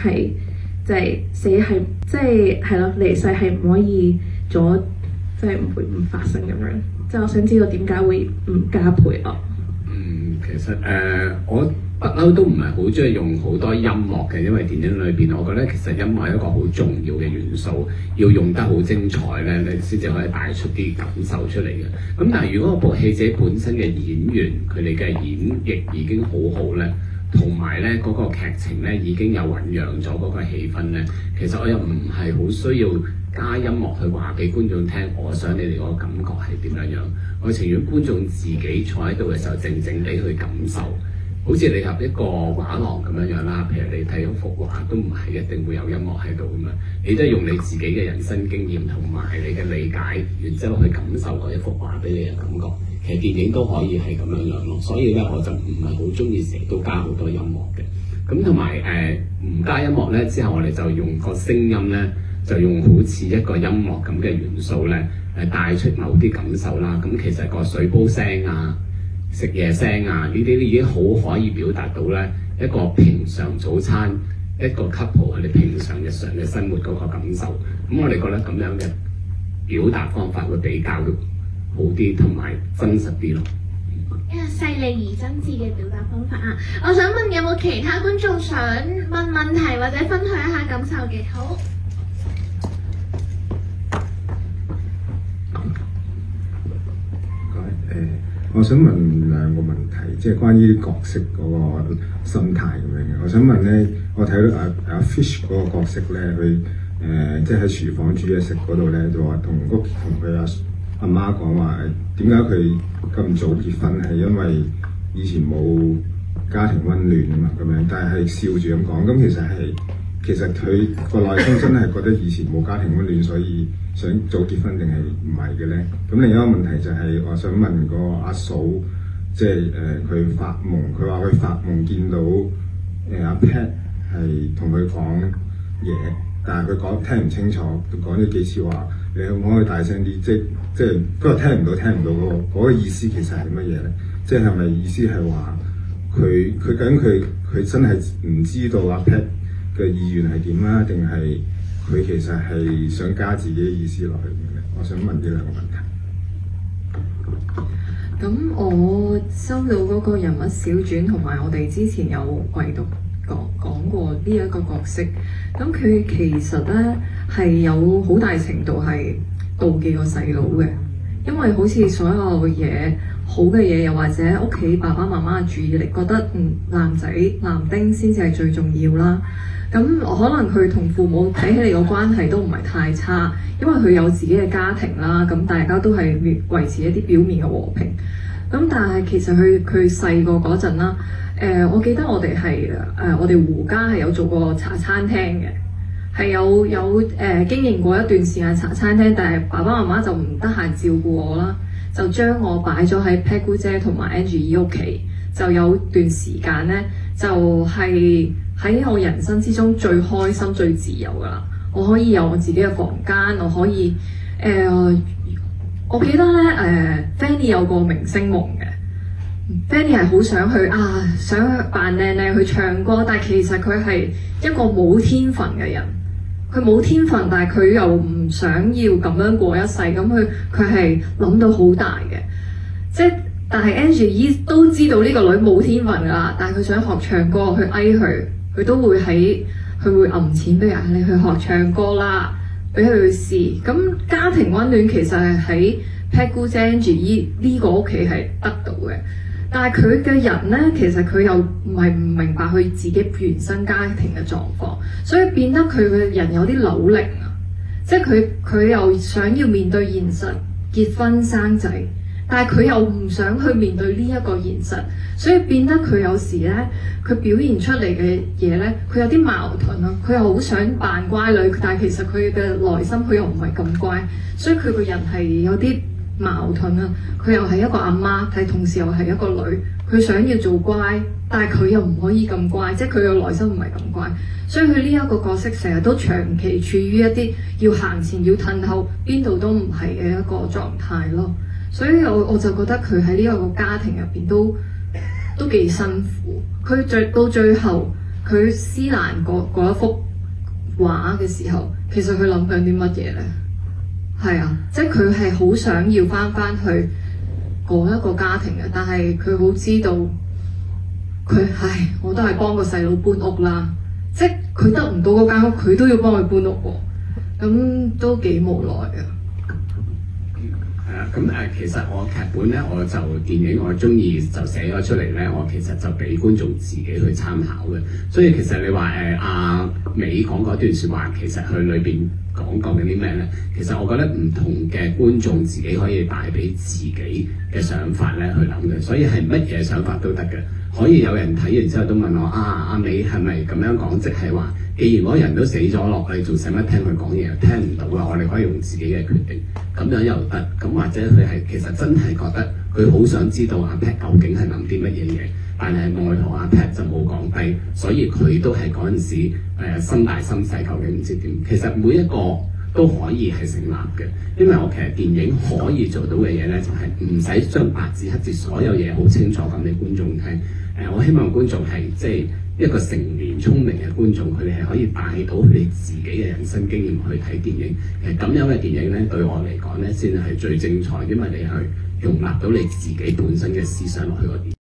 係即係死係即係係咯，離世係唔可以阻，即係唔會唔發生咁樣。即係我想知道點解會唔加配樂？其實我不嬲都唔係好中意用好多音樂嘅，因為電影裏邊，我覺得其實音樂係一個好重要嘅元素，要用得好精彩咧，你先至可以帶出啲感受出嚟嘅。咁但係如果部戲自己本身嘅演員佢哋嘅演繹已經好好咧，同埋咧嗰個劇情咧已經有醖釀咗嗰個氣氛咧，其實我又唔係好需要加音樂去話俾觀眾聽，我想你哋嗰個感覺係點樣樣。我情願觀眾自己坐喺度嘅時候，靜靜地去感受。好似你入一個畫廊咁樣樣啦，譬如你睇一幅畫，都唔係一定會有音樂喺度咁樣，你都係用你自己嘅人生經驗同埋你嘅理解，然之後去感受嗰一幅畫俾你嘅感覺。其實電影都可以係咁樣樣咯，所以咧我就唔係好中意成日都加好多音樂嘅。咁同埋唔加音樂咧之後，我哋就用個聲音咧，就用好似一個音樂咁嘅元素咧，帶出某啲感受啦。咁其實個水煲聲啊、食嘢聲啊，呢啲已經好可以表達到咧一個平常早餐一個 couple 佢哋平常日常嘅生活嗰個感受。咁我哋覺得咁樣嘅表達方法會比較好啲，同埋真實啲咯。細膩而真摯嘅表達方法啊！我想問有冇其他觀眾想問問題或者分享一下感受嘅？好。我想問兩個問題，即係關於角色嗰個心態咁樣嘅。我想問咧，我睇到阿 Fish 嗰個角色咧，佢即係喺廚房煮嘢食嗰度咧，就話同佢阿媽講話，點解佢咁早結婚係因為以前冇家庭溫暖啊嘛咁樣，但係笑住咁講，咁其實佢個內心真係覺得以前冇家庭溫暖，所以想早結婚定係唔係嘅咧？咁另一個問題就係、我想問個阿嫂，即係佢發夢，佢話佢發夢見到阿 Pat 係同佢講嘢，但係佢聽唔清楚，講咗幾次話，你可唔可以大聲啲？即係都係聽唔到嗰個意思其實係乜嘢咧？即係咪意思係話佢究竟佢真係唔知道阿 Pat 嘅意願係點啦？定係佢其實係想加自己嘅意思落去嘅？我想問呢兩個問題。咁我收到嗰個人物小傳，同埋我哋之前有唯獨講過呢一個角色。咁佢其實咧係有好大程度係妒忌個細佬嘅，因為好似所有嘢好嘅嘢，又或者屋企爸爸媽媽嘅注意力，覺得男丁先至係最重要啦。咁可能佢同父母睇起嚟個關係都唔係太差，因為佢有自己嘅家庭啦，咁大家都係維持一啲表面嘅和平。咁但係其實佢細個嗰陣啦，我記得我哋我哋胡家係有做過茶餐廳嘅，係有經營過一段時間茶餐廳，但係爸爸媽媽就唔得閒照顧我啦，就將我擺咗喺 Pat 姑姐同埋 Angie 姨屋企，就有段時間咧就係喺我人生之中最開心最自由噶啦，我可以有我自己嘅房間，我可以我記得咧Fanny 有個明星夢嘅，Fanny 係好想去想扮靚靚去唱歌，但係其實佢係一個冇天分嘅人，佢冇天分，但係佢又唔想要咁樣過一世，咁佢係諗到好大嘅，但係 Angie 姨都知道呢個女冇天分噶啦，但係佢想學唱歌，去佢都會佢會揞錢俾人，你去學唱歌啦，俾佢去試。咁家庭溫暖其實係喺 Pat 姑姐 Angie 姨呢個屋企係得到嘅，但係佢嘅人咧，其實佢又唔明白佢自己原生家庭嘅狀況，所以變得佢嘅人有啲扭擰啊，即係佢又想要面對現實，結婚生仔。但係佢又唔想去面對呢一個現實，所以變得佢有時咧，佢表現出嚟嘅嘢咧，佢有啲矛盾咯。佢又好想扮乖女，但係其實佢嘅內心佢又唔係咁乖，所以佢個人係有啲矛盾啊。佢又係一個阿媽，但係同時又係一個女。佢想要做乖，但係佢又唔可以咁乖，即係佢嘅內心唔係咁乖。所以佢呢一個角色成日都長期處於一啲要行前要褪後，邊度都唔係嘅一個狀態咯。所以我就覺得佢喺呢個家庭入邊都幾辛苦。佢到最後，佢撕爛嗰一幅畫嘅時候，其實佢諗緊啲乜嘢咧？係啊，即係佢係好想要翻去嗰一個家庭嘅，但係佢好知道我都係幫個細佬搬屋啦，即係佢得唔到嗰間屋，佢都要幫佢搬屋喎，咁都幾無奈嘅。咁其實我劇本咧，我就電影我中意就寫咗出嚟咧，我其實就俾觀眾自己去參考嘅。所以其實你話阿美講嗰段説話，其實佢裏邊講緊啲咩咧？其實我覺得唔同嘅觀眾自己可以帶俾自己嘅想法咧去諗嘅，所以係乜嘢想法都得嘅。可以有人睇完之後都問我阿美係咪咁樣講，即係話，既然嗰個人都死咗落，你仲使乜聽佢講嘢？聽唔到啊！我哋可以用自己嘅決定，咁樣又得。咁或者佢係其實真係覺得佢好想知道阿 Pat 究竟係諗啲乜嘢嘢，但係愛何阿 Pat 就冇講低，所以佢都係嗰陣時心大心細，究竟唔知點。其實每一個都可以係成立嘅，因為我其實電影可以做到嘅嘢咧，就係唔使將白紙黑字所有嘢好清楚咁俾觀眾聽。我希望觀眾係即係一個成年聰明嘅觀眾，佢哋係可以帶到佢哋自己嘅人生經驗去睇電影。咁樣嘅電影咧，對我嚟講咧，先係最精彩，因為你去容納到你自己本身嘅思想落去個電影。